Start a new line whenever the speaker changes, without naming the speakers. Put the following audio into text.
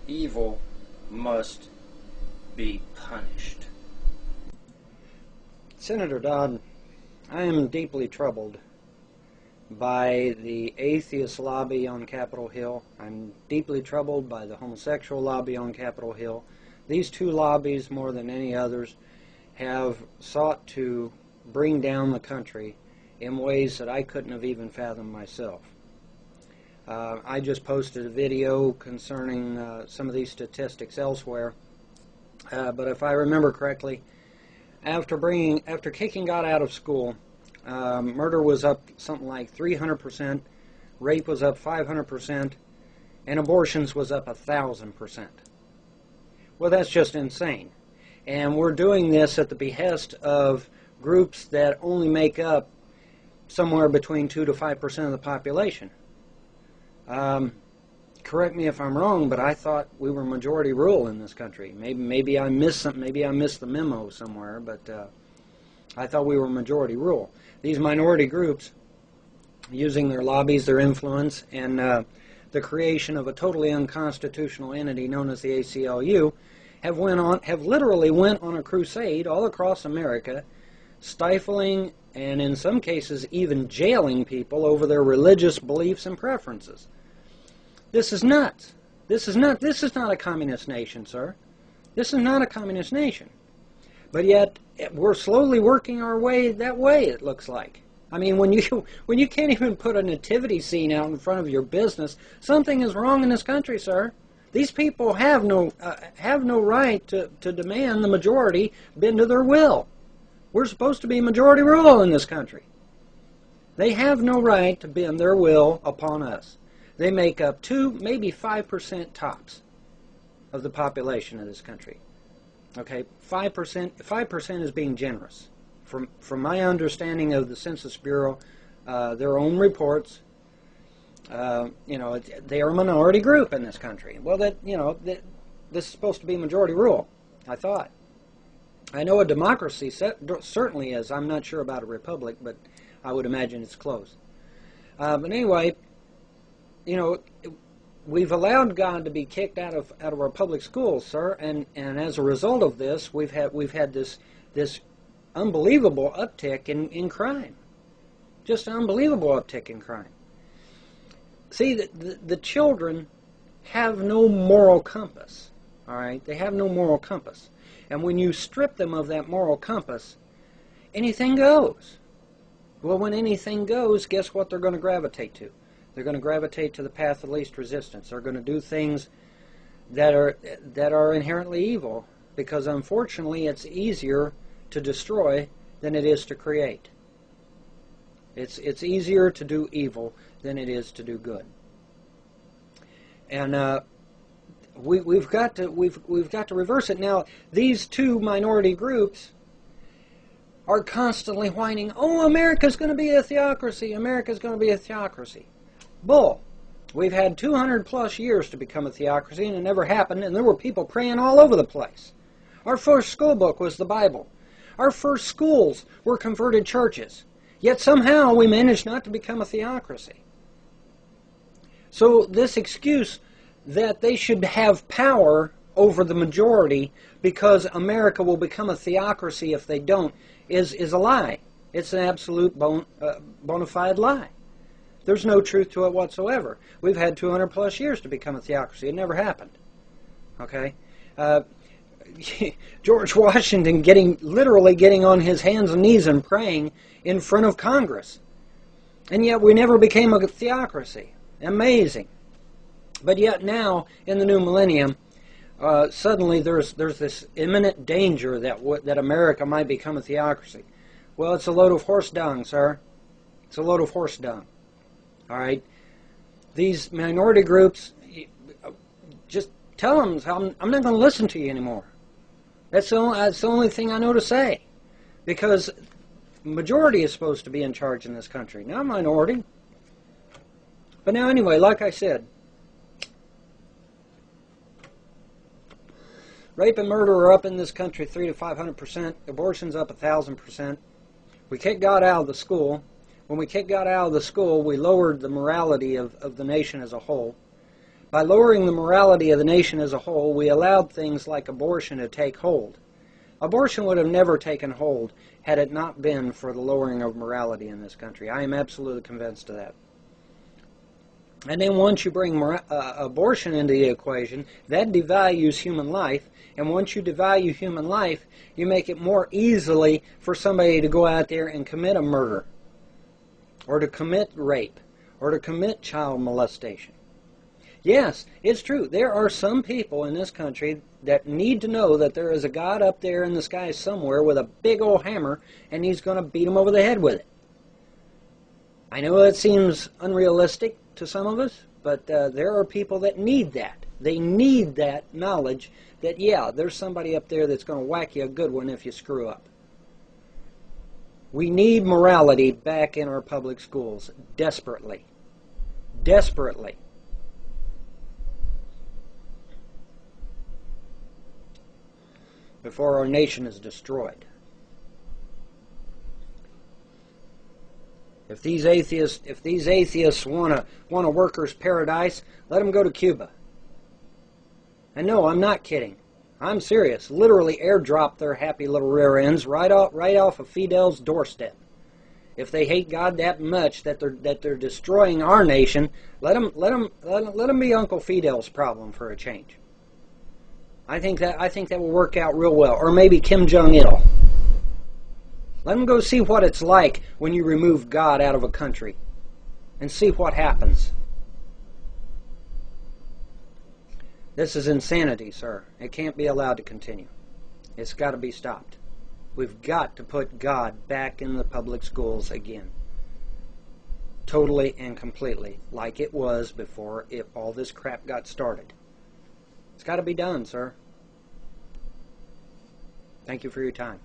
Evil must be punished.
Senator Dodd, I am deeply troubled by the atheist lobby on Capitol Hill. I'm deeply troubled by the homosexual lobby on Capitol Hill. These two lobbies, more than any others, have sought to bring down the country in ways that I couldn't have even fathomed myself. I just posted a video concerning some of these statistics elsewhere, but if I remember correctly, after kicking God out of school, murder was up something like 300%, rape was up 500%, and abortions was up 1,000%. Well, that's just insane. And we're doing this at the behest of groups that only make up somewhere between 2 to 5% of the population. Correct me if I'm wrong, but I thought we were majority rule in this country. Maybe I missed something. Maybe I missed the memo somewhere, but I thought we were majority rule. These minority groups, using their lobbies, their influence, and the creation of a totally unconstitutional entity known as the ACLU, have literally went on a crusade all across America, stifling and in some cases even jailing people over their religious beliefs and preferences. This is nuts. This is not a communist nation, sir. This is not a communist nation. But yet we're slowly working our way that way, it looks like. I mean, when you can't even put a nativity scene out in front of your business, something is wrong in this country, sir. These people have no right to demand the majority bend to their will. We're supposed to be majority rule in this country. They have no right to bend their will upon us. They make up 2, maybe 5% tops of the population of this country. Okay, 5% is being generous. From my understanding of the Census Bureau, their own reports, they are a minority group in this country. Well, this is supposed to be majority rule, I thought. I know a democracy certainly is. I'm not sure about a republic, but I would imagine it's close. But anyway, we've allowed God to be kicked out of our public schools, sir, and as a result of this, we've had this unbelievable uptick in crime. Just an unbelievable uptick in crime. See, the children have no moral compass, all right? They have no moral compass. And when you strip them of that moral compass, anything goes. Well, when anything goes, guess what they're going to gravitate to? They're going to gravitate to the path of least resistance. They're going to do things that are inherently evil, because unfortunately it's easier to destroy than it is to create. It's easier to do evil than it is to do good. And we've got to reverse it. Now, these two minority groups are constantly whining, "Oh, America's going to be a theocracy. America's going to be a theocracy." Bull. We've had 200 plus years to become a theocracy, and it never happened, and there were people praying all over the place. Our first school book was the Bible. Our first schools were converted churches. Yet somehow we managed not to become a theocracy. So this excuse that they should have power over the majority because America will become a theocracy if they don't is a lie. It's an absolute bona fide lie. There's no truth to it whatsoever. We've had 200 plus years to become a theocracy. It never happened. Okay? George Washington literally getting on his hands and knees and praying in front of Congress. And yet we never became a theocracy. Amazing. But yet now, in the new millennium, suddenly there's this imminent danger that America might become a theocracy. Well, it's a load of horse dung, sir. It's a load of horse dung. All right? These minority groups, just tell them, I'm not going to listen to you anymore. That's the only thing I know to say. Because majority is supposed to be in charge in this country, not minority. But now anyway, like I said, rape and murder are up in this country 300 to 500%. Abortion's up 1,000%. We kicked God out of the school. When we kicked God out of the school, we lowered the morality of the nation as a whole. By lowering the morality of the nation as a whole, we allowed things like abortion to take hold. Abortion would have never taken hold had it not been for the lowering of morality in this country. I am absolutely convinced of that. And then once you bring abortion into the equation, that devalues human life. And once you devalue human life, you make it more easily for somebody to go out there and commit a murder, or to commit rape, or to commit child molestation. Yes, it's true. There are some people in this country that need to know that there is a God up there in the sky somewhere with a big old hammer, and he's going to beat them over the head with it. I know it seems unrealistic to some of us, but there are people that need that. They need that knowledge that, yeah, there's somebody up there that's going to whack you a good one if you screw up. We need morality back in our public schools, desperately. Desperately. Before our nation is destroyed. If these atheists want a workers' paradise, let them go to Cuba. And no, I'm not kidding. I'm serious. Literally airdrop their happy little rear ends right off of Fidel's doorstep. If they hate God that much that they're destroying our nation, let them be Uncle Fidel's problem for a change. I think that will work out real well. Or maybe Kim Jong-il. Let them go see what it's like when you remove God out of a country and see what happens. This is insanity, sir. It can't be allowed to continue. It's got to be stopped. We've got to put God back in the public schools again. Totally and completely, like it was before all this crap got started. It's got to be done, sir. Thank you for your time.